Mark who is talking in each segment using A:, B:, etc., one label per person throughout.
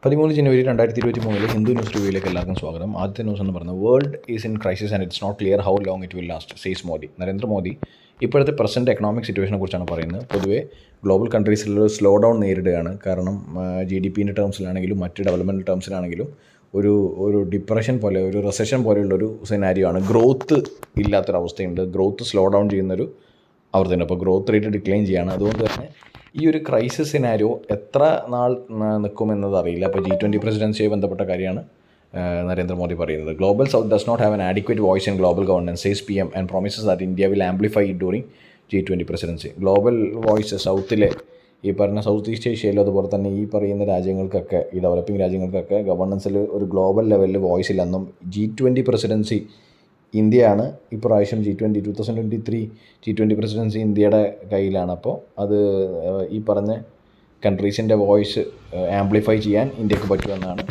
A: 13 ജനുവരി 2023 Hindu news റിവ്യൂയിലേക്ക് എല്ലാവർക്കും സ്വാഗതം. ആദ്യത്തെ ന്യൂസ് എന്ന് പറയുന്നത് world is in crisis and it's not clear how long it will last, says Modi. Narendra Modi ഇപ്പോഴത്തെ പ്രസൻറ്റ് എക്കണോമിക് സിറ്റുവേഷനെ കുറിച്ചാണ് പറയുന്നത്. പൊതുവേ ഗ്ലോബൽ കൺട്രീസിലൊരു സ്ലോ ഡൗൺ നേരിടുകയാണ്. കാരണം GDP ടേംസിലാണെങ്കിലും മറ്റ് ഡെവലപ്മെൻറ്റ് ടേംസിലാണെങ്കിലും ഒരു ഡിപ്രഷൻ പോലെ, ഒരു റിസഷൻ പോലെയുള്ളൊരു സിനാരിയോ ആണ്. ഗ്രോത്ത് ഇല്ലാത്തൊരവസ്ഥയുണ്ട്. ഗ്രോത്ത് സ്ലോ ഡൗൺ ചെയ്യുന്നൊരു അവസ്ഥയുണ്ട്. അപ്പോൾ ഗ്രോത്ത് റേറ്റ് ഡിക്ലൈൻ ചെയ്യുകയാണ്. അതുകൊണ്ട് തന്നെ ഈ ഒരു ക്രൈസിസ് സിനാരിയോ എത്ര നാൾ നിൽക്കുമെന്നത് അറിയില്ല. അപ്പോൾ G20 പ്രസിഡൻസിയുമായി ബന്ധപ്പെട്ട കാര്യമാണ് നരേന്ദ്രമോദി പറയുന്നത്. Global south does not have an adequate voice in global governance, says PM and promises that India will amplify it during G20 presidency. Global voice സൗത്തിലെ ഈ പറഞ്ഞ സൗത്ത് ഈസ്റ്റ് ഏഷ്യയിലും അതുപോലെ തന്നെ ഈ പറയുന്ന രാജ്യങ്ങൾക്കൊക്കെ, ഈ ഡെവലപ്പിംഗ് രാജ്യങ്ങൾക്കൊക്കെ ഗവർണൻസിൽ ഒരു ഗ്ലോബൽ ലെവലിൽ വോയിസ് ഇല്ലെന്നും G20 പ്രസിഡൻസി ഇന്ത്യയാണ് ഇപ്രാവശ്യം G20 2023 G20 പ്രസിഡൻസി ഇന്ത്യയുടെ കയ്യിലാണ്. അപ്പോൾ അത് ഈ പറഞ്ഞ കൺട്രീസിൻ്റെ വോയിസ് ആംപ്ലിഫൈ ചെയ്യാൻ ഇന്ത്യക്ക് പറ്റുമെന്നാണ്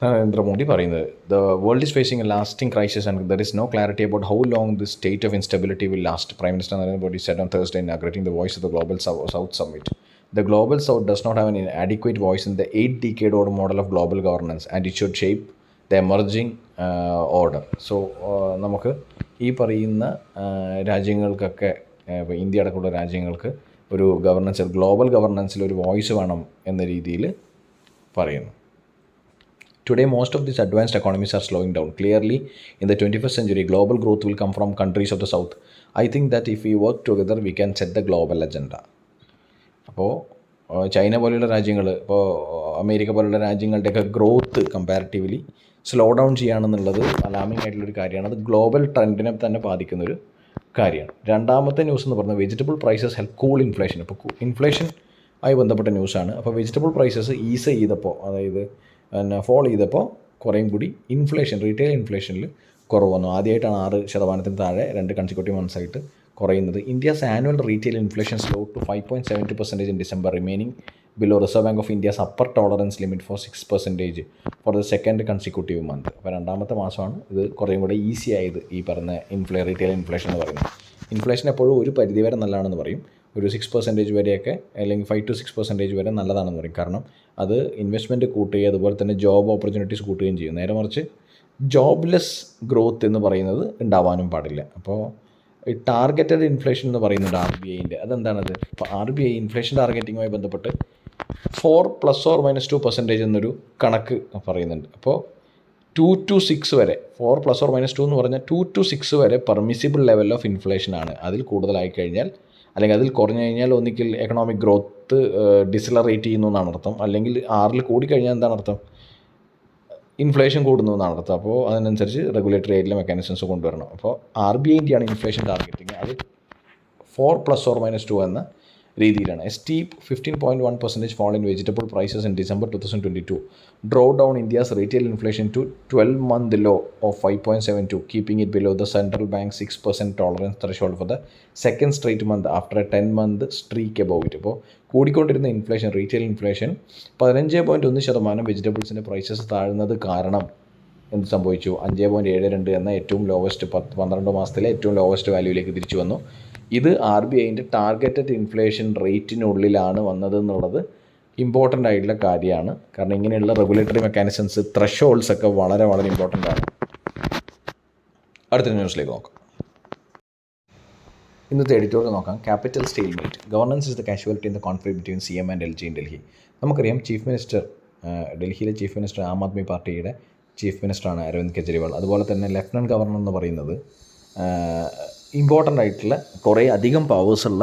A: നരേന്ദ്രമോദി പറയുന്നത്. The world is facing a lasting crisis and there is no clarity about how long this state of instability will last, Prime Minister Narendra Modi said on Thursday inaugurating the Voice of the Global South Summit. The Global South does not have an adequate voice in the 8-decade-old model of global governance and it should shape the emerging order. So നമുക്ക് ഈ പറയുന്ന രാജ്യങ്ങൾക്കൊക്കെ, India അടക്കമുള്ള രാജ്യങ്ങൾക്ക് ഒരു ഗവർണൻസിൽ, global ഗവർണൻസിൽ ഒരു voice വേണം എന്ന രീതിയിൽ പറയുന്നു. Today, most of these advanced economies are slowing down. Clearly, in the 21st century, global growth will come from countries of the South. I think that if we work together, we can set the global agenda. അപ്പോൾ China പോലെയുള്ള രാജ്യങ്ങൾ, ഇപ്പോൾ America പോലെയുള്ള രാജ്യങ്ങളുടെയൊക്കെ growth comparatively slow down ചെയ്യുകയാണെന്നുള്ളത് alarming ആയിട്ടുള്ളൊരു കാര്യമാണ്. അത് ഗ്ലോബൽ ട്രെൻഡിനെ തന്നെ ബാധിക്കുന്നൊരു കാര്യമാണ്. രണ്ടാമത്തെ ന്യൂസ് എന്ന് പറഞ്ഞാൽ vegetable prices help cool inflation. ഇപ്പോൾ ഇൻഫ്ലേഷൻ ആയി ബന്ധപ്പെട്ട ന്യൂസാണ്. അപ്പോൾ വെജിറ്റബിൾ പ്രൈസസ് ഈസ് ചെയ്തപ്പോൾ, അതായത് ഫോൾ ചെയ്തപ്പോൾ കുറേയും കൂടി ഇൻഫ്ലേഷൻ, റീറ്റെയിൽ ഇൻഫ്ലേഷനിൽ കുറവ് വന്നു. ആദ്യമായിട്ടാണ് 6% താഴെ 2 കൺസിക്യൂട്ടീവ് മന്ത്സ് ആയിട്ട് കുറയുന്നത്. India's annual retail inflation slow to 5.72% in December, remaining below Reserve Bank of India's upper tolerance limit for 6% for the second consecutive month. അപ്പോൾ രണ്ടാമത്തെ മാസമാണ് ഇത് കുറേയും കൂടെ ഈസി ആയത്, ഈ പറഞ്ഞ റീറ്റെയിൽ ഇൻഫ്ലേഷൻ എന്ന് പറയുന്നത്. ഇൻഫ്ലേഷൻ എപ്പോഴും ഒരു പരിധിവരെ നല്ലതാണെന്ന് പറയും. ഒരു 6% വരെയൊക്കെ, അല്ലെങ്കിൽ 5 to 6% വരെ നല്ലതാണെന്ന് പറയും. കാരണം അത് ഇൻവെസ്റ്റ്മെൻറ്റ് കൂട്ടുകയും അതുപോലെ തന്നെ ജോബ് ഓപ്പർച്യൂണിറ്റീസ് കൂട്ടുകയും ചെയ്യും. നേരെ മറിച്ച് ജോബ്ലെസ് ഗ്രോത്ത് എന്ന് പറയുന്നത് ഉണ്ടാവാനും പാടില്ല. അപ്പോൾ ഈ ടാർഗറ്റഡ് ഇൻഫ്ലേഷൻ എന്ന് പറയുന്നുണ്ട് RBIൻ്റെ. അതെന്താണത്? ഇപ്പോൾ RBI ഇൻഫ്ലേഷൻ ടാർഗറ്റിങ്ങുമായി ബന്ധപ്പെട്ട് 4 ± 2% എന്നൊരു കണക്ക് പറയുന്നുണ്ട്. അപ്പോൾ 2 to 6 വരെ, 4 ± 2 എന്ന് പറഞ്ഞാൽ 2 to 6 വരെ പെർമിസിബിൾ ലെവൽ ഓഫ് ഇൻഫ്ലേഷനാണ്. അതിൽ കൂടുതലായി കഴിഞ്ഞാൽ, അല്ലെങ്കിൽ അതിൽ കുറഞ്ഞു കഴിഞ്ഞാൽ ഒന്നിക്കിൽ എക്കണോമിക് ഗ്രോത്ത് ഡിസലറേറ്റ് ചെയ്യുന്നു എന്നാണ് അർത്ഥം. അല്ലെങ്കിൽ 6 കൂടിക്കഴിഞ്ഞാൽ എന്താണ് അർത്ഥം? ഇൻഫ്ലേഷൻ കൂടുന്നു എന്നാണ് അർത്ഥം. അപ്പോൾ അതിനനുസരിച്ച് റെഗുലേറ്ററി ആയിട്ടുള്ള മെക്കാനിസംസ് കൊണ്ടുവരണം. അപ്പോൾ RBIൻ്റെയാണ് ഇൻഫ്ലേഷൻ ടാർഗറ്റിങ്. അത് 4 ± 2 എന്ന രീതിയിലാണ്. A steep 15.1% fall in vegetable prices in December 2022 drove down India's retail inflation to 12-month low of 5.72, keeping it below the central bank's 6% tolerance threshold for the second straight month after a 10-month streak above it. ഇപ്പോൾ കൂടിക്കൊണ്ടിരുന്ന inflation, retail inflation 15.1% വെജിറ്റബിൾസിൻ്റെ prices താഴ്ന്നത് കാരണം എന്ത് സംഭവിച്ചു? 5.72 എന്ന ഏറ്റവും lowest, 12 മാസത്തിലെ ഏറ്റവും lowest വാല്യൂയിലേക്ക് തിരിച്ചു വന്നു. ഇത് RBIൻ്റെ ടാർഗറ്റഡ് ഇൻഫ്ലേഷൻ റേറ്റിനുള്ളിലാണ് വന്നത് എന്നുള്ളത് ഇമ്പോർട്ടൻ്റ് ആയിട്ടുള്ള കാര്യമാണ്. കാരണം ഇങ്ങനെയുള്ള റെഗുലേറ്ററി മെക്കാനിസംസ്, ത്രഷോൾഡ്സ് ഒക്കെ വളരെ വളരെ ഇമ്പോർട്ടൻ്റ് ആണ്. അടുത്ത ന്യൂസിലേക്ക് നോക്കാം. ഇന്നത്തെ എഡിറ്റോറിയൽ നോക്കാം. Capital stalemate, governance is the casualty in the conflict between CM and LG in Delhi. നമുക്കറിയാം ചീഫ് മിനിസ്റ്റർ, ഡൽഹിയിലെ ചീഫ് മിനിസ്റ്റർ ആം ആദ്മി പാർട്ടിയുടെ ചീഫ് മിനിസ്റ്ററാണ് അരവിന്ദ് കെജ്രിവാൾ. അതുപോലെ തന്നെ ലെഫ്റ്റനൻറ്റ് ഗവർണർ എന്ന് പറയുന്നത് ഇമ്പോർട്ടൻ്റ് ആയിട്ടുള്ള കുറേ അധികം പവേഴ്സുള്ള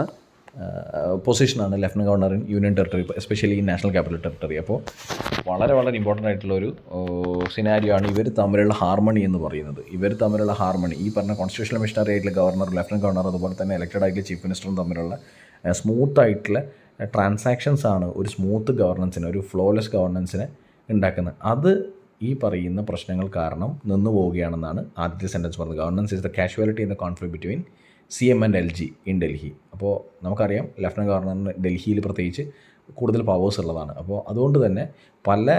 A: പൊസിഷനാണ് lieutenant governor in union territory, especially ഈ നാഷണൽ ക്യാപിറ്റൽ ടെറിട്ടറി. അപ്പോൾ വളരെ വളരെ ഇമ്പോർട്ടൻ്റ് ആയിട്ടുള്ളൊരു സിനാരിയോ ആണ് ഇവർ തമ്മിലുള്ള ഹാർമണി എന്ന് പറയുന്നത്. ഇവർ തമ്മിലുള്ള ഹാർമണി, ഈ പറഞ്ഞ കോൺസ്റ്റിറ്റ്യൂഷണൽ മിഷണറി ആയിട്ടുള്ള ഗവർണർ, ലെഫ്റ്റനൻറ്റ് ഗവർണർ, അതുപോലെ തന്നെ ഇലക്റ്റഡ് ആയിട്ടുള്ള ചീഫ് മിനിസ്റ്ററും തമ്മിലുള്ള സ്മൂത്ത് ആയിട്ടുള്ള ട്രാൻസാക്ഷൻസ് ആണ് ഒരു സ്മൂത്ത് ഗവർണൻസിനെ, ഒരു ഫ്ലോലെസ് ഗവർണൻസിനെ ഉണ്ടാക്കുന്നത്. അത് ഈ പറയുന്ന പ്രശ്നങ്ങൾ കാരണം നിന്നു പോവുകയാണെന്നാണ് ആദ്യത്തെ സെൻറ്റൻസ് പറഞ്ഞത്. Governance is the casualty in the conflict between CM and LG in Delhi. അപ്പോൾ നമുക്കറിയാം ലഫ്റ്റനൻറ്റ് ഗവർണറിന് ഡൽഹിയിൽ പ്രത്യേകിച്ച് കൂടുതൽ പവേഴ്സ് ഉള്ളതാണ്. അപ്പോൾ അതുകൊണ്ട് തന്നെ പല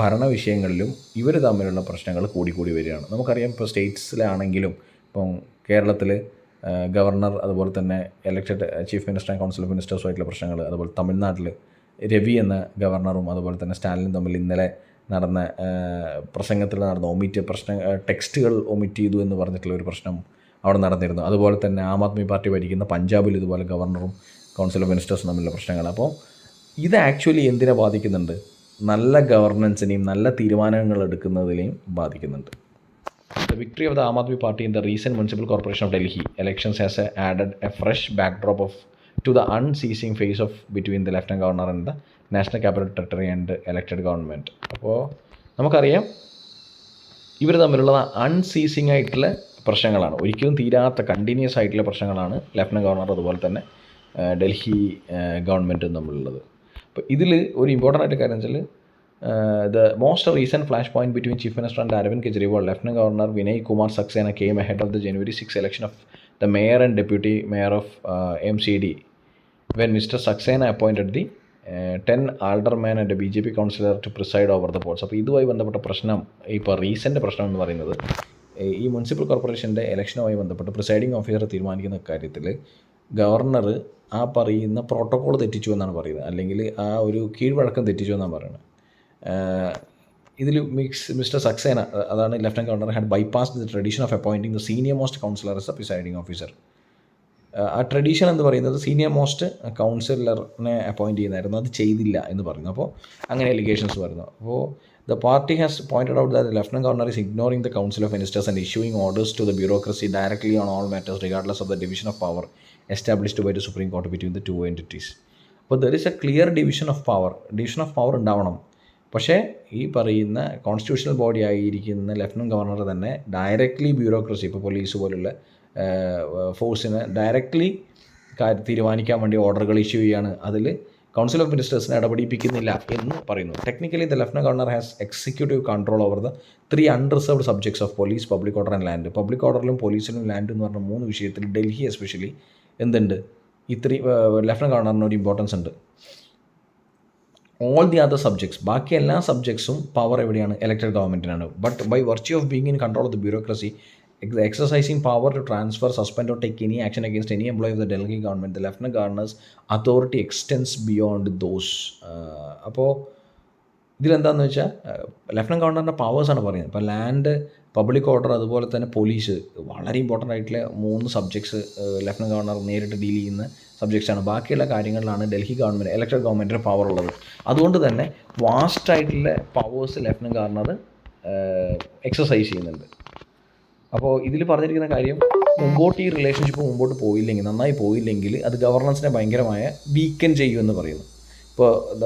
A: ഭരണ വിഷയങ്ങളിലും ഇവർ തമ്മിലുള്ള പ്രശ്നങ്ങൾ കൂടിക്കൂടി വരികയാണ്. നമുക്കറിയാം ഇപ്പോൾ സ്റ്റേറ്റ്സിലാണെങ്കിലും, ഇപ്പം കേരളത്തിൽ ഗവർണർ, അതുപോലെ തന്നെ elected chief minister and council of മിനിസ്റ്റേഴ്സുമായിട്ടുള്ള പ്രശ്നങ്ങൾ, അതുപോലെ തമിഴ്നാട്ടിൽ രവി എന്ന ഗവർണറും അതുപോലെ തന്നെ സ്റ്റാലിനും തമ്മിൽ ഇന്നലെ നടന്ന പ്രസംഗത്തിൽ നടന്ന ടെക്സ്റ്റുകൾ ഒമിറ്റ് ചെയ്തു എന്ന് പറഞ്ഞിട്ടുള്ള ഒരു പ്രശ്നം അവിടെ നടന്നിരുന്നു. അതുപോലെ തന്നെ ആം ആദ്മി പാർട്ടി ഭരിക്കുന്ന പഞ്ചാബിൽ ഇതുപോലെ ഗവർണറും കൗൺസിൽ ഓഫ് മിനിസ്റ്റേഴ്സും തമ്മിലുള്ള പ്രശ്നങ്ങൾ. അപ്പോൾ ഇത് ആക്ച്വലി എന്തിനെ ബാധിക്കുന്നുണ്ട്? നല്ല ഗവർണൻസിനെയും നല്ല തീരുമാനങ്ങൾ എടുക്കുന്നതിനെയും ബാധിക്കുന്നുണ്ട്. The victory of the Aam Aadmi Party in the recent Municipal Corporation of Delhi elections has added a fresh backdrop to the unceasing phase of between the Lieutenant Governor and the National Capital Territory and elected government. അപ്പോൾ നമുക്കറിയാം ഇവർ തമ്മിലുള്ള unceasing ആയിട്ടുള്ള പ്രശ്നങ്ങളാണ്, ഒരിക്കലും തീരാത്ത continuous ആയിട്ടുള്ള പ്രശ്നങ്ങളാണ് ലഫ്റ്റനൻറ്റ് ഗവർണർ അതുപോലെ തന്നെ ഡൽഹി ഗവൺമെൻറ്റും തമ്മിലുള്ളത്. അപ്പോൾ ഇതിൽ ഒരു ഇമ്പോർട്ടൻ്റ് ആയിട്ട് കാര്യം വെച്ചാൽ the most recent flashpoint between Chief Minister and Arvind Kejriwal, Lieutenant Governor Vinay Kumar Saxena came ahead of the January 6 election of the mayor and deputy mayor of MCD, when Mr. Saxena appointed the 10 aldermen and a BJP councillor to preside over the polls. അപ്പോൾ ഇതുമായി ബന്ധപ്പെട്ട പ്രശ്നം, ഇപ്പോൾ recent പ്രശ്നം എന്ന് പറയുന്നത് ഈ municipal കോർപ്പറേഷൻ്റെ ഇലക്ഷനുമായി ബന്ധപ്പെട്ട് പ്രിസൈഡിങ് ഓഫീസർ തീരുമാനിക്കുന്ന കാര്യത്തിൽ ഗവർണർ ആ പറയുന്ന പ്രോട്ടോക്കോൾ തെറ്റിച്ചു എന്നാണ് പറയുന്നത്, അല്ലെങ്കിൽ ആ ഒരു കീഴ്വഴക്കം തെറ്റിച്ചു എന്നാണ് പറയുന്നത്. ഇതിൽ മിസ്റ്റർ സക്സേന, അതാണ് lieutenant governor, had bypass the tradition of appointing the senior most councillor as a presiding officer. ആ ട്രഡീഷൻ എന്ന് പറയുന്നത് സീനിയർ മോസ്റ്റ് കൗൺസിലറിനെ അപ്പോയിൻറ്റ് ചെയ്യുന്നതായിരുന്നു, അത് ചെയ്തില്ല എന്ന് പറയുന്നു. അപ്പോൾ അങ്ങനെ എലിഗേഷൻസ് വരുന്നു. അപ്പോൾ the party has pointed out that lieutenant governor is ignoring the council of ministers and issuing orders to the bureaucracy directly on all matters regardless of the division of power established by the supreme court between the two entities. അപ്പോൾ there is a clear division of power ഉണ്ടാവണം. പക്ഷേ ഈ പറയുന്ന constitutional body ആയിരിക്കുന്ന lieutenant governor തന്നെ directly bureaucracy, ഇപ്പോൾ police പോലുള്ള ഫോഴ്സിനെ ഡയറക്റ്റ്ലി തീരുമാനിക്കാൻ വേണ്ടി ഓർഡറുകൾ ഇഷ്യൂ ചെയ്യുകയാണ്, അതിൽ കൗൺസിൽ ഓഫ് മിനിസ്റ്റേഴ്സിനെ ഇടപെടിപ്പിക്കുന്നില്ല എന്ന് പറയുന്നു. Technically the lieutenant governor has executive control over the 3 unreserved subjects of police, public order and land. Public ഓർഡറിലും പോലീസിലും ലാൻഡ് എന്ന് പറഞ്ഞ 3 വിഷയത്തിൽ ഡൽഹി എസ്പെഷ്യലി എന്തുണ്ട്, ലഫ്റ്റനൻറ്റ് ഗവർണറിന് ഒരു ഇമ്പോർട്ടൻസ് ഉണ്ട്. ഓൾ ദി അതർ സബ്ജക്ട്സ്, ബാക്കി എല്ലാ സബ്ജക്ട്സും പവർ എവിടെയാണ്? ഇലക്റ്റഡ് ഗവൺമെൻറ്റിനാണ്. But by virtue of being in control of the bureaucracy, exercising power to transfer, suspend or take any action against any employee of the Delhi government, the Lieutenant Governor's authority extends beyond those. അപ്പോൾ ഇതിലെന്താണെന്ന് വെച്ചാൽ lieutenant ഗവർണറിൻ്റെ പവേഴ്സാണ് പറയുന്നത്. ഇപ്പോൾ land, public order, അതുപോലെ തന്നെ police, വളരെ important ആയിട്ടുള്ള 3 subjects lieutenant governor നേരിട്ട് deal ചെയ്യുന്ന സബ്ജക്ട്സാണ്. ബാക്കിയുള്ള കാര്യങ്ങളിലാണ് ഡൽഹി ഗവൺമെൻറ്, ഇലക്റ്റഡ് ഗവൺമെൻറ്റിന് പവർ ഉള്ളത്. അതുകൊണ്ട് തന്നെ വാസ്റ്റായിട്ടുള്ള പവേഴ്സ് ലഫ്റ്റനൻറ്റ് ഗവർണർ എക്സസൈസ് ചെയ്യുന്നുണ്ട്. അപ്പോൾ ഇതിൽ പറഞ്ഞിരിക്കുന്ന കാര്യം, മുമ്പോട്ട് ഈ റിലേഷൻഷിപ്പ് മുമ്പോട്ട് പോയില്ലെങ്കിൽ, നന്നായി പോയില്ലെങ്കിൽ അത് ഗവർണൻസിനെ ഭയങ്കരമായ വീക്കൻ ചെയ്യുമെന്ന് പറയുന്നു. ഇപ്പോൾ the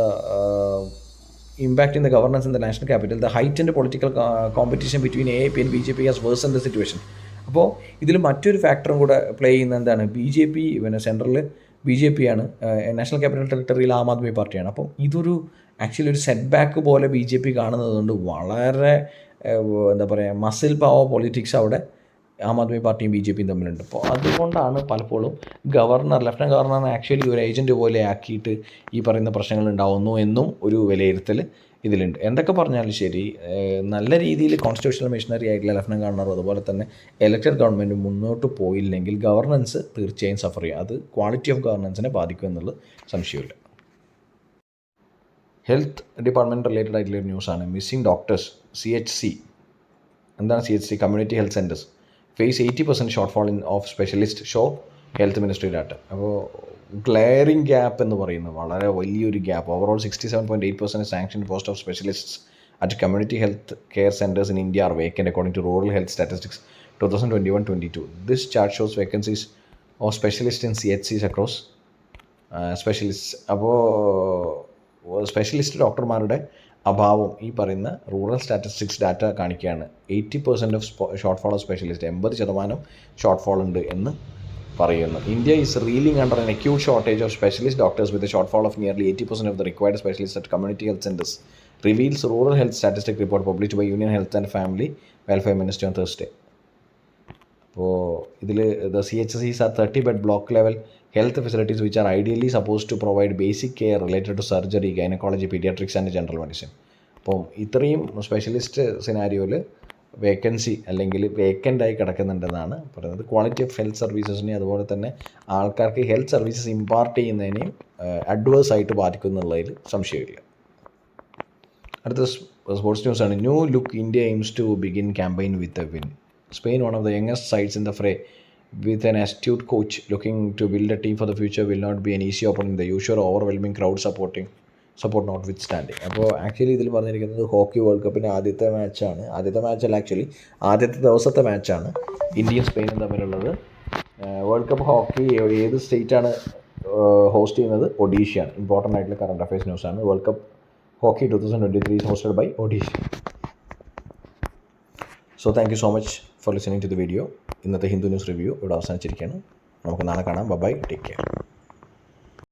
A: impact in the governance in the national capital, the heightened political competition between AAP and BJP has version the situation. അപ്പോൾ ഇതിൽ മറ്റൊരു ഫാക്ടറും കൂടെ പ്ലേ ചെയ്യുന്ന എന്താണ്, BJP, പിന്നെ സെൻട്രലിൽ BJP ആണ്, നാഷണൽ ക്യാപിറ്റൽ ടെറിട്ടറിയിൽ ആം ആദ്മി പാർട്ടിയാണ്. അപ്പോൾ ഇതൊരു ആക്ച്വലി ഒരു സെറ്റ് ബാക്ക് പോലെ BJP കാണുന്നതുകൊണ്ട് വളരെ എന്താ പറയുക, മസിൽ പവർ പൊളിറ്റിക്സ് അവിടെ ആം ആദ്മി പാർട്ടിയും BJPയും തമ്മിലുണ്ട്. അപ്പോൾ അതുകൊണ്ടാണ് പലപ്പോഴും ലഫ്റ്റനൻറ്റ് ഗവർണറിനെ ആക്ച്വലി ഒരു ഏജൻറ്റ് പോലെ ആക്കിയിട്ട് ഈ പറയുന്ന പ്രശ്നങ്ങൾ ഉണ്ടാവുന്നു എന്നും ഒരു വിലയിരുത്തൽ ഇതിലുണ്ട്. എന്തൊക്കെ പറഞ്ഞാലും ശരി, നല്ല രീതിയിൽ കോൺസ്റ്റിറ്റ്യൂഷണൽ മെഷീനറി ആയിട്ടുള്ള ലഫ്റ്റനൻറ്റ് ഗവർണറും അതുപോലെ തന്നെ ഇലക്റ്റഡ് ഗവൺമെൻറ് മുന്നോട്ട് പോയില്ലെങ്കിൽ ഗവർണൻസ് തീർച്ചയായും സഫർ ചെയ്യും. അത് ക്വാളിറ്റി ഓഫ് ഗവർണൻസിനെ ബാധിക്കും എന്നുള്ളത് സംശയമില്ല. ഹെൽത്ത് ഡിപ്പാർട്ട്മെൻറ്റ് റിലേറ്റഡ് ആയിട്ടുള്ളൊരു ന്യൂസാണ്. Missing doctors, CHC. എന്താണ് CHC? Community health centres faces 80% shortfall of specialist, show health ministry data. അപ്പോൾ ഗ്ലെയറിംഗ് ഗ്യാപ്പ് എന്ന് പറയുന്നത് വളരെ വലിയൊരു gap. Overall 67.8% sanction post of specialists at community health care centres in India are vacant according to rural health statistics 2021-22. This chart shows vacancies of specialist in CHCs across specialist. അപ്പോൾ specialist ഡോക്ടർമാരുടെ അഭാവം ഈ പറയുന്ന rural statistics data കാണിക്കുകയാണ്. 80% of shortfall of specialist, 80% shortfall ഉണ്ട് എന്ന് പറയുന്നു. India is reeling under an acute shortage of specialist doctors with a shortfall of nearly 80% of the required specialists at community health centers, reveals rural health statistic report published by Union Health and Family Welfare Ministry on Thursday. അപ്പോൾ ഇതിൽ the CHCs are 30-bed block level health facilities which are ideally supposed to provide basic care related to surgery, gynecology, pediatrics and general medicine. അപ്പം ഇത്രയും specialist സിനാരിയോയിൽ vacancy അല്ലെങ്കിൽ വേക്കൻ്റായി കിടക്കുന്നുണ്ടെന്നാണ് പറയുന്നത്. Quality of health സർവീസസിനെ അതുപോലെ തന്നെ ആൾക്കാർക്ക് health services impart ചെയ്യുന്നതിനെയും adverse ആയിട്ട് ബാധിക്കുന്നുള്ളതിൽ സംശയമില്ല. അടുത്ത സ്പോർട്സ് ന്യൂസാണ്. New look India aims to begin campaign with a win. Spain, one of the youngest sides in the fray, with an astute coach looking to build a team for the future, will not be an easy opponent. The usual overwhelming crowd support notwithstanding. അപ്പോൾ actually ഇതിൽ പറഞ്ഞിരിക്കുന്നത് hockey world കപ്പിൻ്റെ ആദ്യത്തെ മാച്ചല്ല, ആദ്യത്തെ ദിവസത്തെ മാച്ചാണ് ഇന്ത്യയും സ്പെയിനും തമ്മിലുള്ളത്. വേൾഡ് കപ്പ് ഹോക്കി ഏത് സ്റ്റേറ്റാണ് ഹോസ്റ്റ് ചെയ്യുന്നത്? ഒഡീഷയാണ്. ഇമ്പോർട്ടൻ്റ് ആയിട്ടുള്ള കറണ്ട് അഫയേഴ്സ് ന്യൂസാണ്. World cup hockey 2023 is hosted by Odisha. So thank you so much for listening to the video. ഇന്നത്തെ ഹിന്ദു ന്യൂസ് റിവ്യൂ ഇവിടെ അവസാനിച്ചിരിക്കുകയാണ്. നമുക്ക് നാളെ കാണാം. Bye, take care.